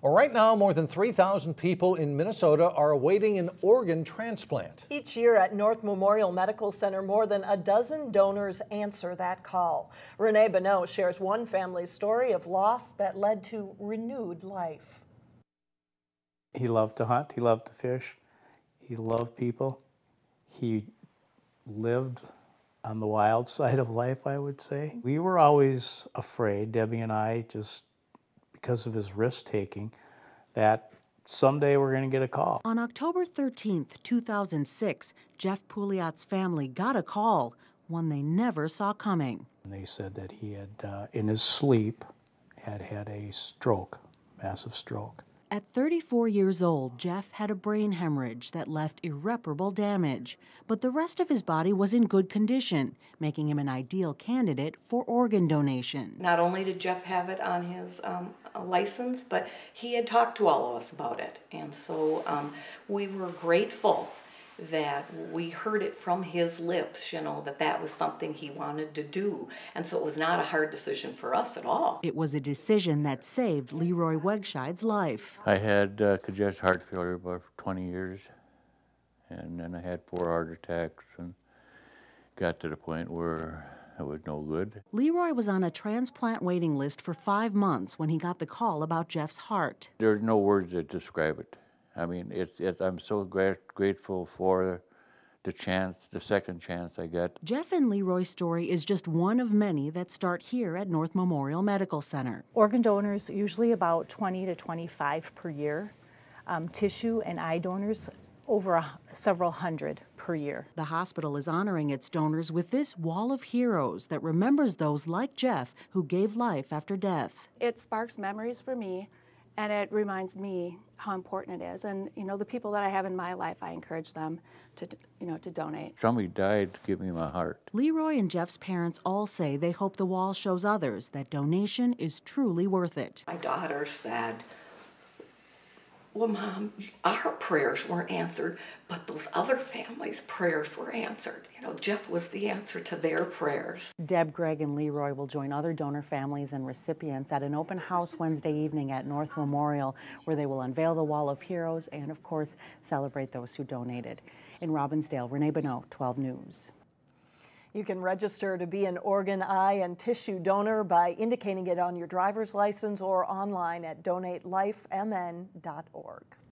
Well, right now, more than 3,000 people in Minnesota are awaiting an organ transplant. Each year at North Memorial Medical Center, more than a dozen donors answer that call. Renee Bonneau shares one family's story of loss that led to renewed life. He loved to hunt, he loved to fish, he loved people. He lived on the wild side of life, I would say. We were always afraid, Debbie and I, just because of his risk-taking, that someday we're going to get a call. On October 13th, 2006, Deb Pouliot's family got a call, one they never saw coming. And they said that he had, in his sleep, had a stroke, massive stroke. At 34 years old, Jeff had a brain hemorrhage that left irreparable damage, but the rest of his body was in good condition, making him an ideal candidate for organ donation. Not only did Jeff have it on his license, but he had talked to all of us about it, and so we were grateful that we heard it from his lips, you know, that was something he wanted to do. And so it was not a hard decision for us at all. It was a decision that saved LeRoy Wegscheid's life. I had congestive heart failure about 20 years, and then I had 4 heart attacks and got to the point where it was no good. LeRoy was on a transplant waiting list for 5 months when he got the call about Jeff's heart. There's no words that describe it. I mean, I'm so grateful for the second chance I got. Jeff and LeRoy's story is just one of many that start here at North Memorial Medical Center. Organ donors, usually about 20 to 25 per year. Tissue and eye donors, over several hundred per year. The hospital is honoring its donors with this wall of heroes that remembers those like Jeff who gave life after death. It sparks memories for me, and it reminds me how important it is. And, you know, the people that I have in my life, I encourage them to, to donate. Somebody died to give me my heart. LeRoy and Jeff's parents all say they hope the wall shows others that donation is truly worth it. My daughter said, well, Mom, our prayers weren't answered, but those other families' prayers were answered. You know, Jeff was the answer to their prayers. Deb, Greg, and LeRoy will join other donor families and recipients at an open house Wednesday evening at North Memorial, where they will unveil the Wall of Heroes and, of course, celebrate those who donated. In Robbinsdale, Renee Bonneau, 12 News. You can register to be an organ, eye, and tissue donor by indicating it on your driver's license or online at donatelifemn.org.